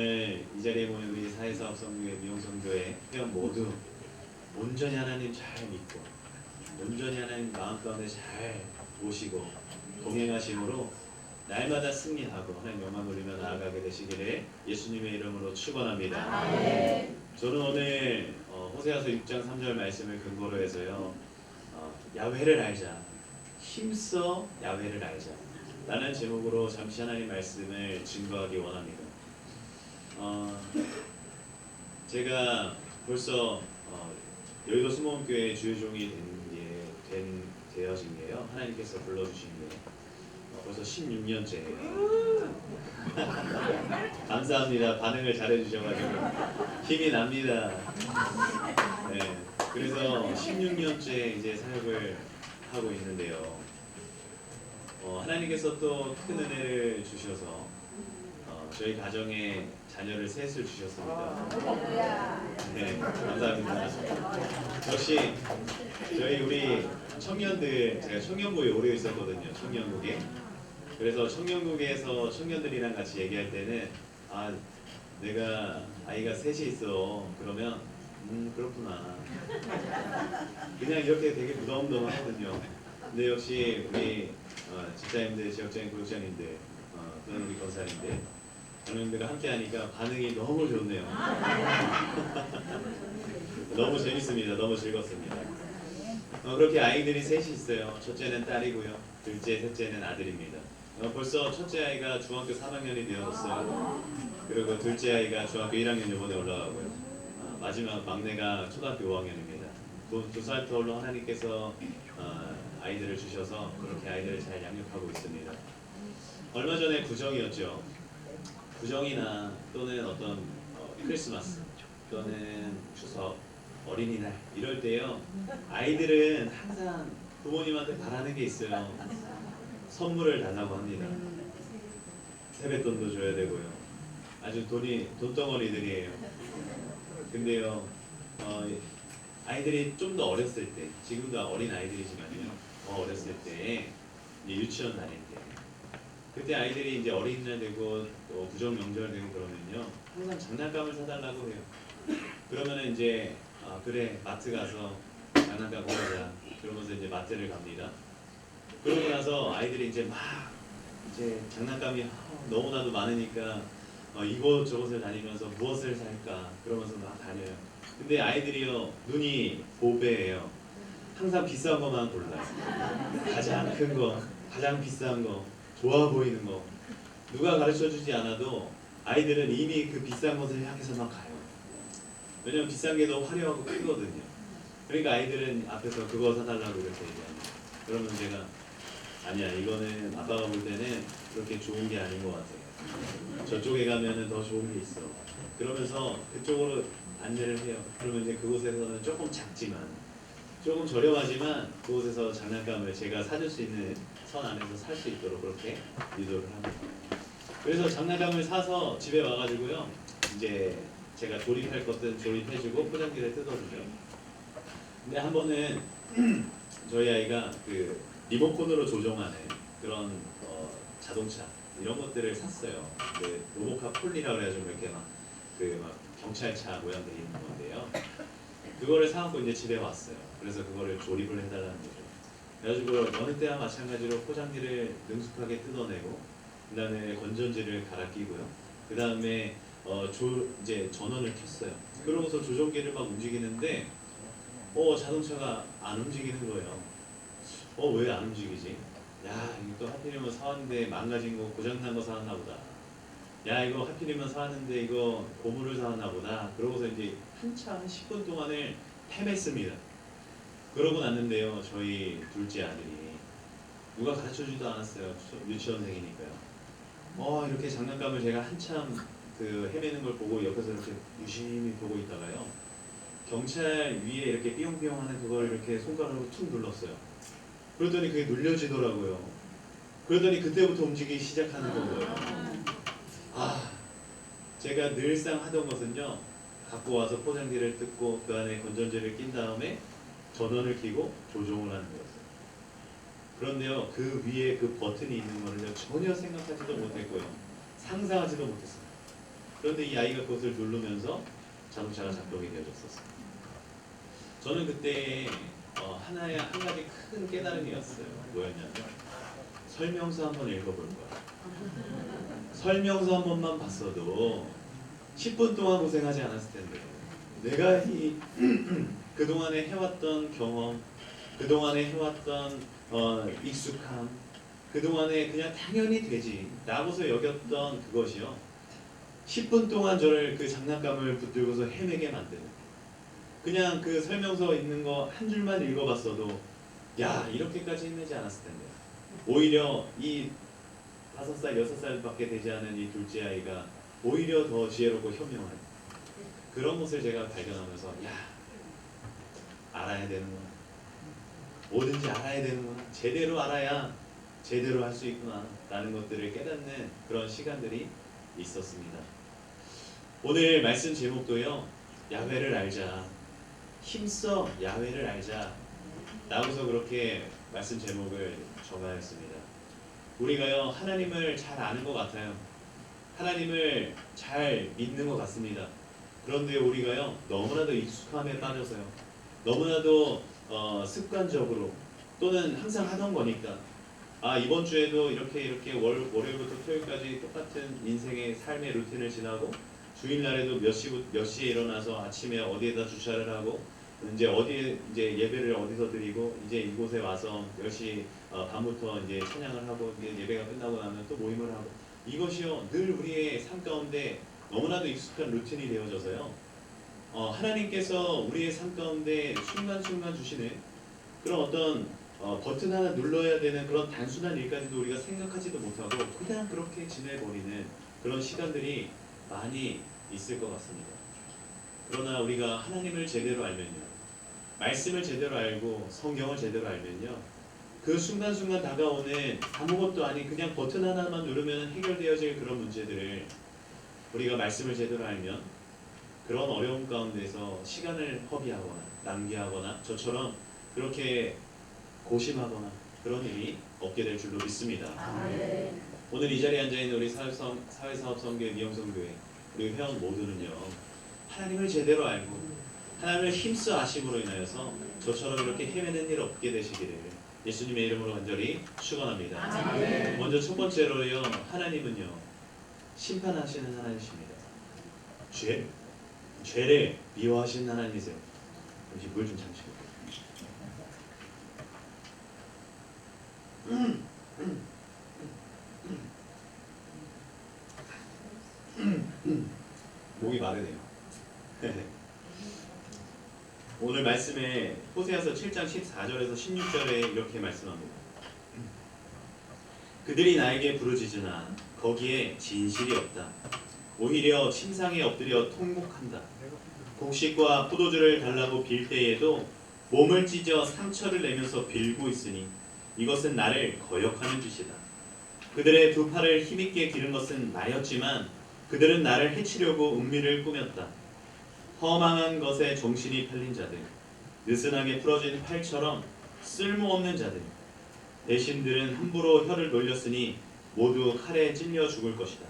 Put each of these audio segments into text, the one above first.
오늘 이 자리에 모인 우리 사회사업성교회 미용성교회 회원 모두 온전히 하나님 잘 믿고 온전히 하나님 마음 가운데 잘 모시고 동행하심으로 날마다 승리하고 하나님 영광 돌리며 나아가게 되시기를 예수님의 이름으로 축원합니다. 저는 오늘 호세아서 6장 3절 말씀을 근거로 해서요, 야훼를 알자, 힘써 야훼를 알자 라는 제목으로 잠시 하나님 말씀을 증거하기 원합니다. 제가 벌써 여의도 수목원교회 주요종이 되어진 게요, 하나님께서 불러주신 게 벌써 16년째예요. 감사합니다. 반응을 잘해주셔가지고 힘이 납니다. 네, 그래서 16년째 이제 사역을 하고 있는데요. 하나님께서 또 큰 은혜를 주셔서 저희 가정에 자녀를 셋을 주셨습니다. 네, 감사합니다. 역시 저희 우리 청년들, 제가 청년부에 오래 있었거든요. 청년국에. 그래서 청년국에서 청년들이랑 같이 얘기할 때는 내가 아이가 셋이 있어. 그러면 그렇구나. 그냥 이렇게 되게 무덤덤하거든요. 근데 역시 우리 집사님들, 지역장님, 구역장님들, 또는 우리 권사님들, 장님들과 함께 하니까 반응이 너무 좋네요. 너무 재밌습니다. 너무 즐겁습니다. 그렇게 아이들이 셋이 있어요. 첫째는 딸이고요. 둘째, 셋째는 아들입니다. 벌써 첫째 아이가 중학교 3학년이 되었어요. 그리고 둘째 아이가 중학교 1학년 이번에 올라가고요. 마지막 막내가 초등학교 5학년입니다. 두 살 터울로 하나님께서 아이들을 주셔서 그렇게 아이들을 잘 양육하고 있습니다. 얼마 전에 구정이었죠. 구정이나 또는 어떤 크리스마스 또는 추석, 어린이날 이럴 때요, 아이들은 항상 부모님한테 바라는 게 있어요. 선물을 달라고 합니다. 세뱃돈도 줘야 되고요. 아주 돈덩어리들이에요. 근데요, 아이들이 좀 더 어렸을 때, 지금도 어린 아이들이지만요, 어렸을 때, 이제 유치원 다닐 때, 그때 아이들이 이제 어린이날 되고 또 구정 명절 되고 그러면요, 항상 장난감을 사달라고 해요. 그러면은 이제 그래, 마트 가서 장난감 고르자. 그러면서 이제 마트를 갑니다. 그러고 나서 아이들이 이제 막 이제 장난감이 너무나도 많으니까 이곳저곳을 다니면서 무엇을 살까 그러면서 막 다녀요. 근데 아이들이요, 눈이 보배예요. 항상 비싼 것만 골라요. 가장 큰 거, 가장 비싼 거, 좋아 보이는 거. 누가 가르쳐주지 않아도 아이들은 이미 그 비싼 것을 향해서 막 가요. 왜냐면 비싼 게 더 화려하고 크거든요. 그러니까 아이들은 앞에서 그거 사달라고 이렇게 얘기합니다. 그러면 제가 아니야, 이거는 아빠가 볼 때는 그렇게 좋은 게 아닌 것 같아요. 저쪽에 가면은 더 좋은 게 있어. 그러면서 그쪽으로 안내를 해요. 그러면 이제 그곳에서는 조금 작지만, 조금 저렴하지만 그곳에서 장난감을 제가 사줄 수 있는 선 안에서 살 수 있도록 그렇게 유도를 합니다. 그래서 장난감을 사서 집에 와가지고요, 이제 제가 조립할 것들은 조립해주고 포장지를 뜯어주죠. 근데 한 번은 저희 아이가 그 리모컨으로 조종하는 그런 자동차 이런 것들을 샀어요. 로보카 폴리라고 해가지고 이렇게 막 경찰차 모양 되어 있는 건데요. 그거를 사갖고 이제 집에 왔어요. 그래서 그거를 조립을 해달라는 거죠. 그래가지고 여느 때와 마찬가지로 포장지를 능숙하게 뜯어내고, 그 다음에 건전지를 갈아 끼고요. 그 다음에 이제 전원을 켰어요. 그러고서 조종기를 막 움직이는데 자동차가 안 움직이는 거예요. 왜 안 움직이지? 야, 이거 하필이면 사왔는데 망가진 거, 고장난 거 사왔나 보다. 야, 이거 하필이면 사왔는데 이거 고무를 사왔나 보다. 그러고서 이제 한참 한 10분 동안을 헤맸습니다. 그러고 났는데요, 저희 둘째 아들이 누가 가르쳐주지도 않았어요. 유치원생이니까요. 이렇게 장난감을 제가 한참 헤매는 걸 보고 옆에서 이렇게 유심히 보고 있다가요, 경찰 위에 이렇게 삐용삐용 하는 그걸 이렇게 손가락으로 툭 눌렀어요. 그러더니 그게 눌려지더라고요. 그러더니 그때부터 움직이기 시작하는 거예요. 제가 늘상 하던 것은요, 갖고 와서 포장지를 뜯고 그 안에 건전지를 낀 다음에 전원을 켜고 조종을 하는 거였어요. 그런데요, 그 위에 그 버튼이 있는 거를 전혀 생각하지도 못했고요, 상상하지도 못했어요. 그런데 이 아이가 그것을 누르면서 자동차가 작동이 되어졌었어요. 저는 그때 한 가지 큰 깨달음이었어요. 뭐였냐면 설명서 한번 읽어볼 거야. 설명서 한 번만 봤어도 10분 동안 고생하지 않았을 텐데 내가 이 그동안에 해왔던 경험, 그동안에 해왔던 익숙함, 그동안에 그냥 당연히 되지 라고서 여겼던 그것이요 10분 동안 저를 그 장난감을 붙들고서 헤매게 만드는, 그냥 그 설명서 있는 거 한 줄만 읽어봤어도 야 이렇게까지 힘내지 않았을 텐데, 오히려 이 5살, 6살밖에 되지 않은 이 둘째 아이가 오히려 더 지혜롭고 현명한 그런 것을 제가 발견하면서 야 알아야 되는구나, 뭐든지 알아야 되는구나, 제대로 알아야 제대로 할 수 있구나 라는 것들을 깨닫는 그런 시간들이 있었습니다. 오늘 말씀 제목도요 야훼를 알자, 힘써 야훼를 알자 라고서 그렇게 말씀 제목을 정하였습니다. 우리가요 하나님을 잘 아는 것 같아요. 하나님을 잘 믿는 것 같습니다. 그런데 우리가요 너무나도 익숙함에 빠져서요, 너무나도 습관적으로 또는 항상 하던 거니까 이번 주에도 이렇게 월요일부터 토요일까지 똑같은 인생의 삶의 루틴을 지나고 주일날에도 몇 시에 일어나서 아침에 어디에다 주차를 하고 이제 어디에 이제 예배를 어디서 드리고 이제 이곳에 와서 10시 밤부터 이제 찬양을 하고 이제 예배가 끝나고 나면 또 모임을 하고, 이것이요 늘 우리의 삶 가운데 너무나도 익숙한 루틴이 되어져서요 하나님께서 우리의 삶 가운데 순간순간 주시는 그런 어떤 버튼 하나 눌러야 되는 그런 단순한 일까지도 우리가 생각하지도 못하고 그냥 그렇게 지내버리는 그런 시간들이 많이 있을 것 같습니다. 그러나 우리가 하나님을 제대로 알면요, 말씀을 제대로 알고 성경을 제대로 알면요, 그 순간순간 다가오는 아무것도 아닌 그냥 버튼 하나만 누르면 해결되어질 그런 문제들을 우리가 말씀을 제대로 알면 그런 어려움 가운데서 시간을 허비하거나 낭비하거나 저처럼 그렇게 고심하거나 그런 일이 없게 될 줄로 믿습니다. 오늘 이 자리에 앉아있는 우리 사회사업선교회 미영성교회 우리 회원 모두는요 하나님을 제대로 알고 하나님을 힘써 아심으로 인하여서 저처럼 이렇게 헤매는 일 없게 되시기를 예수님의 이름으로 간절히 축원합니다. 먼저 첫 번째로요, 하나님은요 심판하시는 하나님이십니다. 죄를 미워하시는 하나님이세요. 잠시 물 좀 잠시 목이 마르네요. 오늘 말씀에 호세아서 7장 14절에서 16절에 이렇게 말씀합니다. 그들이 나에게 부르짖으나 거기에 진실이 없다. 오히려 침상에 엎드려 통곡한다. 곡식과 포도주를 달라고 빌 때에도 몸을 찢어 상처를 내면서 빌고 있으니 이것은 나를 거역하는 짓이다. 그들의 두 팔을 힘있게 기른 것은 나였지만 그들은 나를 해치려고 은밀을 꾸몄다. 허망한 것에 정신이 팔린 자들, 느슨하게 풀어진 팔처럼 쓸모없는 자들, 대신들은 함부로 혀를 놀렸으니 모두 칼에 찔려 죽을 것이다.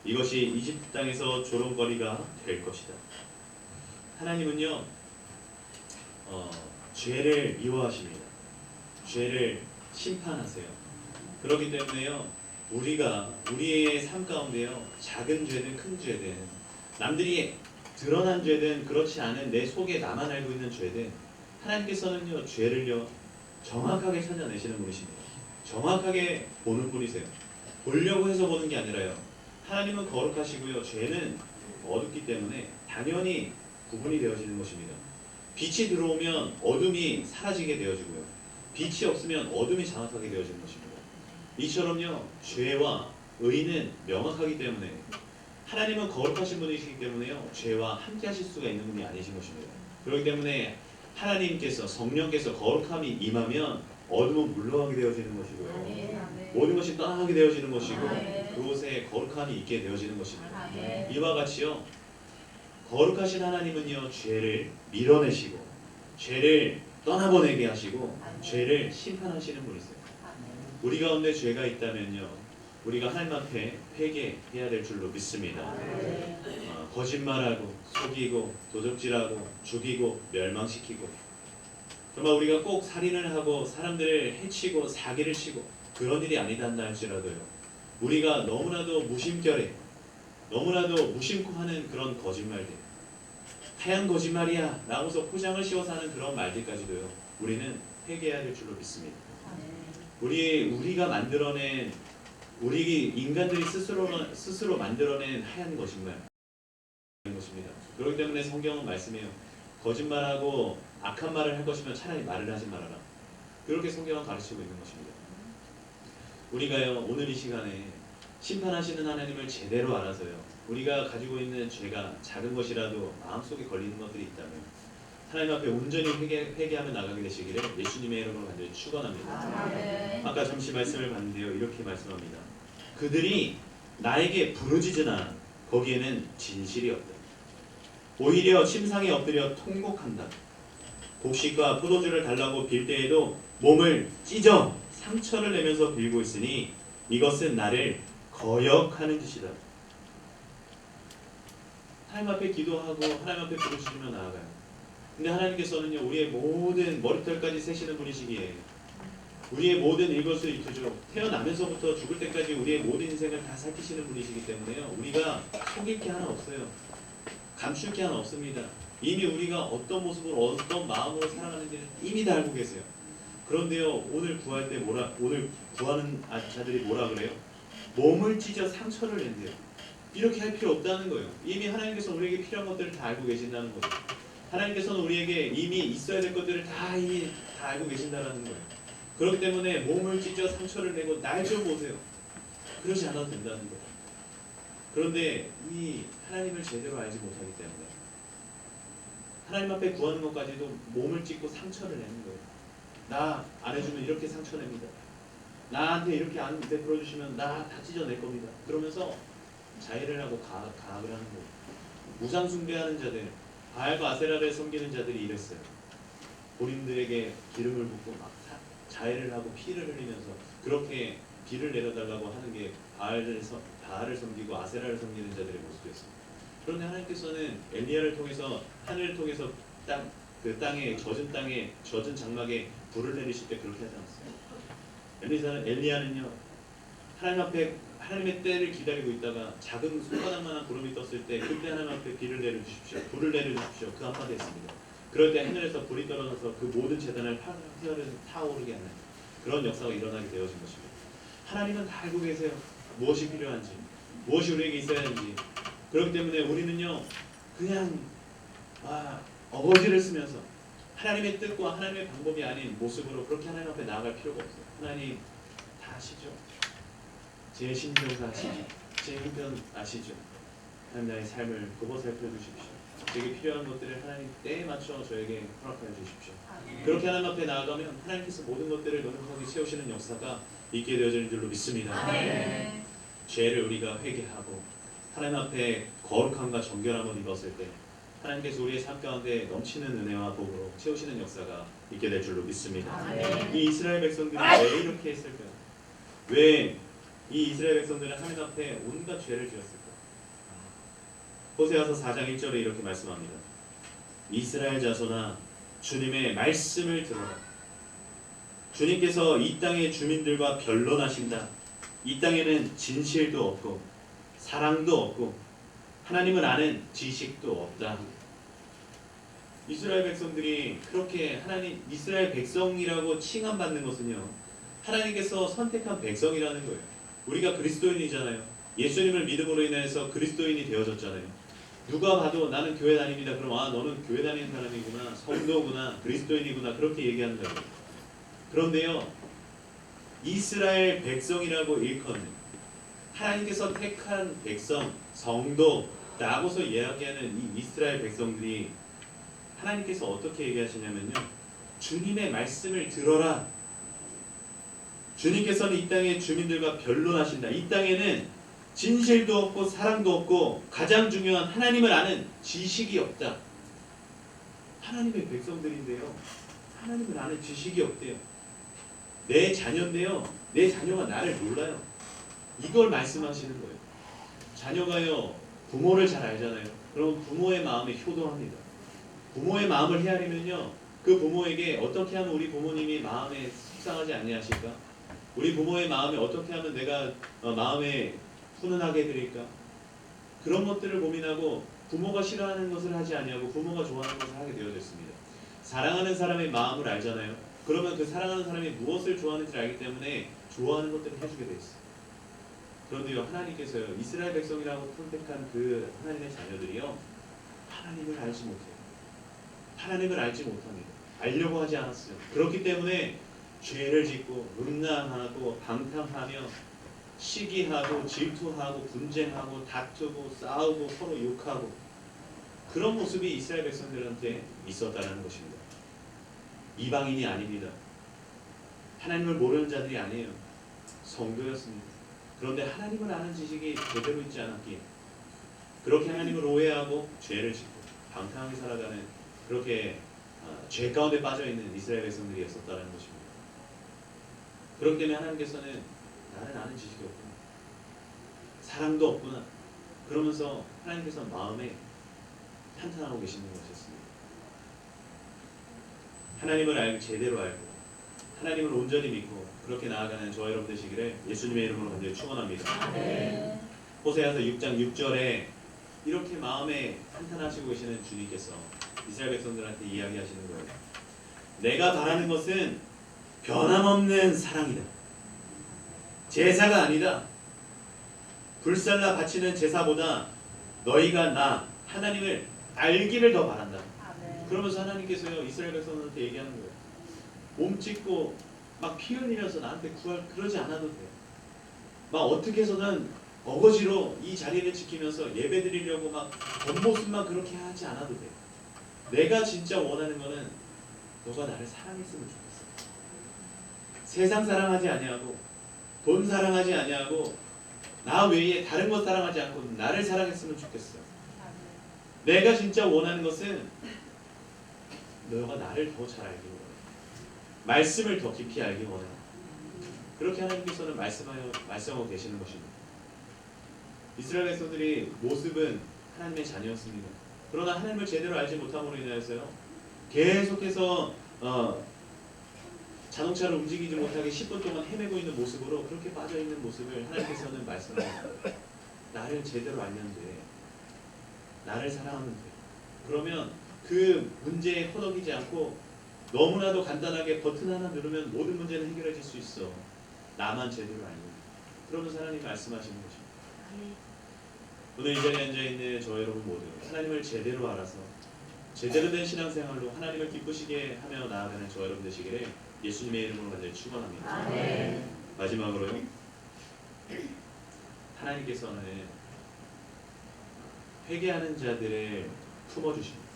이것이 이집트 땅에서 조롱거리가 될 것이다. 하나님은요 죄를 미워하십니다. 죄를 심판하세요. 그렇기 때문에요 우리가 우리의 삶 가운데요 작은 죄든 큰 죄든 남들이 드러난 죄든 그렇지 않은 내 속에 나만 알고 있는 죄든 하나님께서는요 죄를요 정확하게 찾아내시는 분이십니다. 정확하게 보는 분이세요. 보려고 해서 보는 게 아니라요, 하나님은 거룩하시고요 죄는 어둡기 때문에 당연히 구분이 되어지는 것입니다. 빛이 들어오면 어둠이 사라지게 되어지고요, 빛이 없으면 어둠이 장악하게 되어지는 것입니다. 이처럼요 죄와 의는 명확하기 때문에 하나님은 거룩하신 분이시기 때문에요 죄와 함께 하실 수가 있는 분이 아니신 것입니다. 그렇기 때문에 하나님께서 성령께서 거룩함이 임하면 어둠은 물러가게 되어지는 것이고요, 모든 것이 떠나게 되어지는 것이고 그곳에 거룩함이 있게 되어지는 것입니다. 이와 같이요 거룩하신 하나님은요 죄를 밀어내시고 죄를 떠나보내게 하시고 죄를 심판하시는 분이세요. 우리 가운데 죄가 있다면요 우리가 하나님 앞에 회개해야 될 줄로 믿습니다. 거짓말하고 속이고 도적질하고 죽이고 멸망시키고 정말 우리가 꼭 살인을 하고 사람들을 해치고 사기를 치고 그런 일이 아니다 할지라도요. 우리가 너무나도 무심결에 너무나도 무심코 하는 그런 거짓말들 하얀 거짓말이야 라고서 포장을 씌워서 하는 그런 말들까지도요. 우리는 회개해야 될 줄로 믿습니다. 우리가 만들어낸 우리 인간들이 스스로 만들어낸 하얀 거짓말 것입니다. 그렇기 때문에 성경은 말씀해요. 거짓말하고 악한 말을 할 것이면 차라리 말을 하지 말아라. 그렇게 성경은 가르치고 있는 것입니다. 우리가요 오늘 이 시간에 심판하시는 하나님을 제대로 알아서요. 우리가 가지고 있는 죄가 작은 것이라도 마음속에 걸리는 것들이 있다면 하나님 앞에 온전히 회개하며 나가게 되시기를 예수님의 이름으로 간절히 축원합니다. 아까 잠시 말씀을 봤는데요. 이렇게 말씀합니다. 그들이 나에게 부르짖으나 거기에는 진실이 없다. 오히려 침상에 엎드려 통곡한다. 곡식과 포도주를 달라고 빌 때에도 몸을 찢어 상처를 내면서 빌고 있으니 이것은 나를 거역하는 짓이다. 하나님 앞에 기도하고 하나님 앞에 부르짖으며 나아가요. 근데 하나님께서는요 우리의 모든 머리털까지 세시는 분이시기에 우리의 모든 일거수일투족 태어나면서부터 죽을 때까지 우리의 모든 인생을 다 살피시는 분이시기 때문에요 우리가 속일 게 하나 없어요. 감출 게 하나 없습니다. 이미 우리가 어떤 모습으로 어떤 마음으로 살아가는지는 이미 다 알고 계세요. 그런데요 오늘 구할 때 오늘 구하는 자들이 뭐라 그래요? 몸을 찢어 상처를 낸대요. 이렇게 할 필요 없다는 거예요. 이미 하나님께서 우리에게 필요한 것들을 다 알고 계신다는 거죠. 하나님께서는 우리에게 이미 있어야 될 것들을 이미 다 알고 계신다는 거예요. 그렇기 때문에 몸을 찢어 상처를 내고 날 좀 보세요. 그러지 않아도 된다는 거예요. 그런데 이 하나님을 제대로 알지 못하기 때문에 하나님 앞에 구하는 것까지도 몸을 찢고 상처를 내는 거예요. 나 안 해주면 이렇게 상처냅니다. 나한테 이렇게 안 베풀어 주시면 나 다 찢어낼 겁니다. 그러면서 자해를 하고 가학을 하는 거예요. 우상 숭배하는 자들, 바알과 아세라를 섬기는 자들이 이랬어요. 본인들에게 기름을 붓고 막 자해를 하고 피를 흘리면서 그렇게 비를 내려달라고 하는 게 바알을 섬기고 아세라를 섬기는 자들의 모습이었습니다. 그런데 하나님께서는 엘리야를 통해서 하늘을 통해서 젖은 땅에 젖은 장막에 불을 내리실 때 그렇게 하지 않았어요. 엘리야는요 하나님 앞에 하나님의 때를 기다리고 있다가 작은 손바닥만한 구름이 떴을 때 그때 하나님 앞에 비를 내려주십시오. 불을 내려주십시오. 그 한마디 했습니다. 그럴 때 하늘에서 불이 떨어져서 그 모든 재단을 타오르게 하는 그런 역사가 일어나게 되어진 것입니다. 하나님은 다 알고 계세요. 무엇이 필요한지, 무엇이 우리에게 있어야 하는지. 그렇기 때문에 우리는요 그냥 어거지를 쓰면서 하나님의 뜻과 하나님의 방법이 아닌 모습으로 그렇게 하나님 앞에 나아갈 필요가 없어요. 하나님 다 아시죠? 제 심정사 아시죠? 제 형편 아시죠? 하나님 나의 삶을 굽어 살펴주십시오. 제게 필요한 것들을 하나님 때에 맞춰 저에게 허락하여 주십시오. 그렇게 하나님 앞에 나아가면 하나님께서 모든 것들을 넉넉하게 채우시는 역사가 있게 되어지는 줄로 믿습니다. 죄를 우리가 회개하고 하나님 앞에 거룩함과 정결함을 입었을 때 하나님께서 우리의 삶 가운데 넘치는 은혜와 복으로 채우시는 역사가 있게 될 줄로 믿습니다. 이 이스라엘 백성들이 왜 이렇게 했을까요? 왜 이 이스라엘 백성들은 하나님 앞에 온갖 죄를 지었을까? 호세아서 4장 1절에 이렇게 말씀합니다. 이스라엘 자손아 주님의 말씀을 들어라. 주님께서 이 땅의 주민들과 변론하신다. 이 땅에는 진실도 없고 사랑도 없고 하나님을 아는 지식도 없다. 이스라엘 백성들이 그렇게 하나님 이스라엘 백성이라고 칭함받는 것은요 하나님께서 선택한 백성이라는 거예요. 우리가 그리스도인이잖아요. 예수님을 믿음으로 인해서 그리스도인이 되어졌잖아요. 누가 봐도 나는 교회 다닙니다. 그럼 너는 교회 다니는 사람이구나, 성도구나, 그리스도인이구나 그렇게 얘기한다고. 그런데요 이스라엘 백성이라고 일컫는 하나님께서 택한 백성, 성도라고서 이야기하는 이 이스라엘 백성들이 하나님께서 어떻게 얘기하시냐면요 주님의 말씀을 들어라. 주님께서는 이 땅의 주민들과 변론하신다. 이 땅에는 진실도 없고 사랑도 없고 가장 중요한 하나님을 아는 지식이 없다. 하나님의 백성들인데요 하나님을 아는 지식이 없대요. 내 자녀인데요 내 자녀가 나를 몰라요. 이걸 말씀하시는 거예요. 자녀가요 부모를 잘 알잖아요. 그럼 부모의 마음에 효도합니다. 부모의 마음을 헤아리면요 그 부모에게 어떻게 하면 우리 부모님이 마음에 속상하지 아니하실까? 우리 부모의 마음에 어떻게 하면 내가 마음에 훈훈하게 해드릴까? 그런 것들을 고민하고 부모가 싫어하는 것을 하지 아니하고 부모가 좋아하는 것을 하게 되어졌습니다. 사랑하는 사람의 마음을 알잖아요. 그러면 그 사랑하는 사람이 무엇을 좋아하는지 알기 때문에 좋아하는 것들을 해주게 돼 있어요. 그런데요 하나님께서요 이스라엘 백성이라고 선택한 그 하나님의 자녀들이요 하나님을 알지 못해요. 하나님을 알지 못합니다. 알려고 하지 않았어요. 그렇기 때문에 죄를 짓고 음란하고 방탕하며 시기하고 질투하고 분쟁하고 다투고 싸우고 서로 욕하고 그런 모습이 이스라엘 백성들한테 있었다는 것입니다. 이방인이 아닙니다. 하나님을 모르는 자들이 아니에요. 성도였습니다. 그런데 하나님을 아는 지식이 제대로 있지 않았기에 그렇게 하나님을 오해하고 죄를 짓고 방탕하게 살아가는 그렇게 죄 가운데 빠져있는 이스라엘 백성들이었었다는 것입니다. 그렇기 때문에 하나님께서는 나는 아는 지식이 없구나. 사랑도 없구나. 그러면서 하나님께서 마음에 탄탄하고 계시는 것이었습니다. 하나님을 제대로 알고 하나님을 온전히 믿고 그렇게 나아가는 저와 여러분 되시기를 예수님의 이름으로 간절히 축원합니다. 호세아서 6장 6절에 이렇게 마음에 탄탄하시고 계시는 주님께서 이스라엘 백성들한테 이야기하시는 거예요. 내가 바라는 것은 변함없는 사랑이다. 제사가 아니다. 불살라 바치는 제사보다 너희가 나 하나님을 알기를 더 바란다. 그러면서 하나님께서요 이스라엘 백성들한테 얘기하는 거예요. 몸 찢고 막 피 흘리면서 나한테 구할 그러지 않아도 돼. 막 어떻게 해서든 어거지로 이 자리를 지키면서 예배 드리려고 막 겉모습만 그렇게 하지 않아도 돼. 내가 진짜 원하는 거는 너가 나를 사랑했으면 좋겠어. 세상 사랑하지 아니하고 돈 사랑하지 아니하고 나 외에 다른 것 사랑하지 않고 나를 사랑했으면 좋겠어. 내가 진짜 원하는 것은 너가 나를 더 잘 알기 원해. 말씀을 더 깊이 알기 원해. 그렇게 하나님께서는 말씀하고 계시는 것입니다. 이스라엘 백성들이 모습은 하나님의 자녀였습니다. 그러나 하나님을 제대로 알지 못함으로 인하여서요 계속해서 자동차를 움직이지 못하게 10분 동안 헤매고 있는 모습으로 그렇게 빠져있는 모습을 하나님께서는 말씀하셨어요. 나를 제대로 알면 돼. 나를 사랑하면 돼. 그러면 그 문제에 허덕이지 않고 너무나도 간단하게 버튼 하나 누르면 모든 문제는 해결해질 수 있어. 나만 제대로 알면. 그러면서 하나님 말씀하시는 거죠. 오늘 이 자리에 앉아있는 저 여러분 모두 하나님을 제대로 알아서 제대로 된 신앙생활로 하나님을 기쁘시게 하며 나아가는 저 여러분 되시기를 예수님의 이름으로 간절히 축원합니다. 마지막으로요. 하나님께서는 회개하는 자들을 품어주십니다.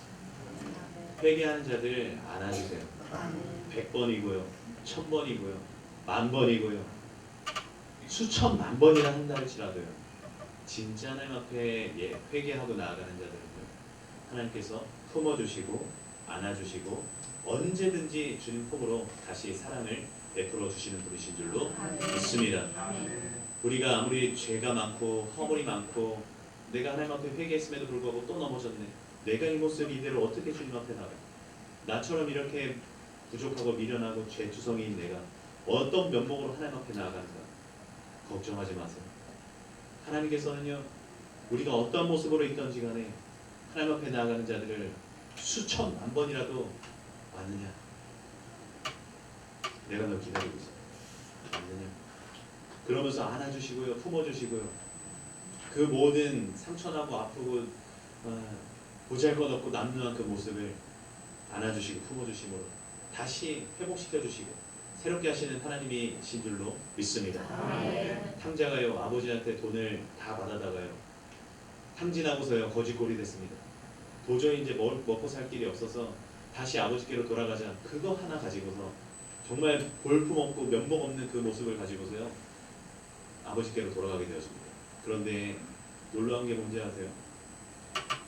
회개하는 자들을 안아주세요. 100번이고요 1000번이고요 10,000번이고요 수천만 번이나 한다 할지라도요 진짜 하나님 앞에 회개하고 나아가는 자들은요 하나님께서 품어주시고 안아주시고 언제든지 주님 품으로 다시 사랑을 베풀어 주시는 분이신 줄로 믿습니다. 우리가 아무리 죄가 많고 허물이 많고 내가 하나님 앞에 회개했음에도 불구하고 또 넘어졌네. 내가 이 모습 이대로 어떻게 주님 앞에 나가? 나처럼 이렇게 부족하고 미련하고 죄투성이인 내가 어떤 면목으로 하나님 앞에 나아가는가? 걱정하지 마세요. 하나님께서는요 우리가 어떤 모습으로 있던지 간에 하나님 앞에 나아가는 자들을 수천만 번이라도 왔느냐? 내가 널 기다리고 있어. 왔느냐? 그러면서 안아주시고요 품어주시고요 그 모든 상처나고 아프고 보잘것없고 남루한 그 모습을 안아주시고 품어주시고 다시 회복시켜주시고 새롭게 하시는 하나님이신 줄로 믿습니다. 탕자가요 아버지한테 돈을 다 받아다가요 탕진하고서요 거지꼴이 됐습니다. 도저히 이제 먹고 살 길이 없어서 다시 아버지께로 돌아가자 그거 하나 가지고서 정말 볼품없고 면목없는 그 모습을 가지고서요 아버지께로 돌아가게 되었습니다. 그런데 놀라운 게 뭔지 아세요?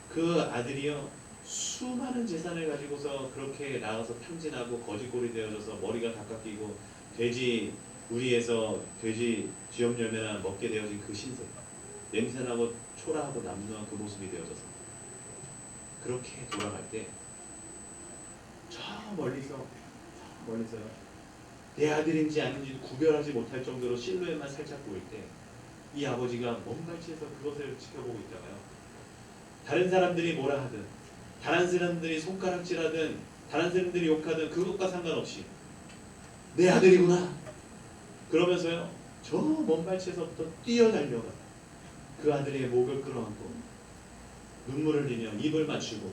그 아들이요 수많은 재산을 가지고서 그렇게 나가서 탕진하고 거지꼴이 되어져서 머리가 다 깎이고 돼지 구리에서 돼지 쥐염 열매나 먹게 되어진 그 신세, 냄새나고 초라하고 남루한 그 모습이 되어져서 그렇게 돌아갈 때 저 멀리서요 내 아들인지 아닌지 구별하지 못할 정도로 실루엣만 살짝 보일 때 이 아버지가 먼 발치에서 그것을 지켜보고 있다가요, 다른 사람들이 뭐라 하든, 다른 사람들이 손가락질하든, 다른 사람들이 욕하든 그것과 상관없이 내 아들이구나 그러면서요 저 먼 발치에서부터 뛰어달려가 그 아들의 목을 끌어안고 눈물을 흘리며 입을 맞추고,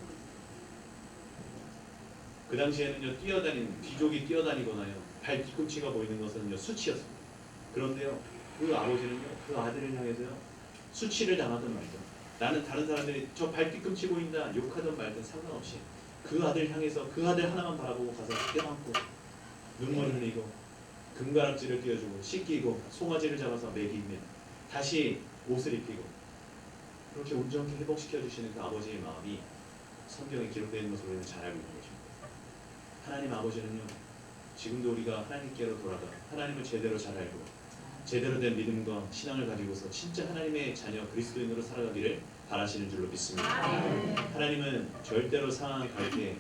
그 당시에는요 뛰어다니는 귀족이 뛰어다니거나요 발 뒤꿈치가 보이는 것은요 수치였습니다. 그런데요 그 아버지는요 그 아들을 향해서요 수치를 당하든 말든, 나는 다른 사람들이 저 발 뒤꿈치 보인다 욕하든 말든 상관없이 그 아들 향해서 그 아들 하나만 바라보고 가서 껴안고 눈물을 흘리고 금가락지를 띄워주고 씻기고 송아지를 잡아서 먹이며 다시 옷을 입히고 그렇게 온전히 회복시켜 주시는 그 아버지의 마음이 성경에 기록되어 있는 것을 우리는 잘 알고 있는 것입니다. 하나님 아버지는요 지금도 우리가 하나님께로 돌아가 하나님을 제대로 잘 알고 제대로 된 믿음과 신앙을 가지고서 진짜 하나님의 자녀 그리스도인으로 살아가기를 바라시는 줄로 믿습니다. 하나님은 절대로 상황 갈 때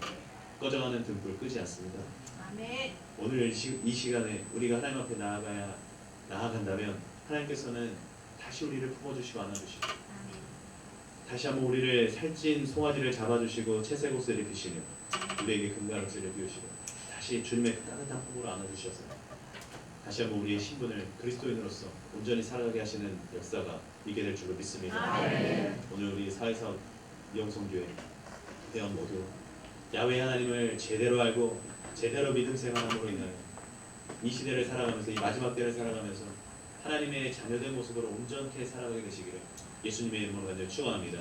꺼져가는 등불 끄지 않습니다. 아멘. 오늘 이 시간에 우리가 하나님 앞에 나아간다면 하나님께서는 다시 우리를 품어주시고 안아주시고 다시 한번 우리를 살찐 송아지를 잡아주시고 채색 옷을 입히시며 우리에게 금가락지를 띄우시고 다시 주님의 그 따뜻한 품으로 안아주셔서 다시 한번 우리의 신분을 그리스도인으로서 온전히 살아가게 하시는 역사가 있게 될 줄로 믿습니다. 오늘 우리 사회사업 영성교회 대원 모두 야훼 하나님을 제대로 알고 제대로 믿음 생활함으로 인하여 이 시대를 살아가면서 이 마지막 때를 살아가면서 하나님의 자녀된 모습으로 온전히 살아가게 되시기를 예수님의 이름으로 간절히 축원합니다.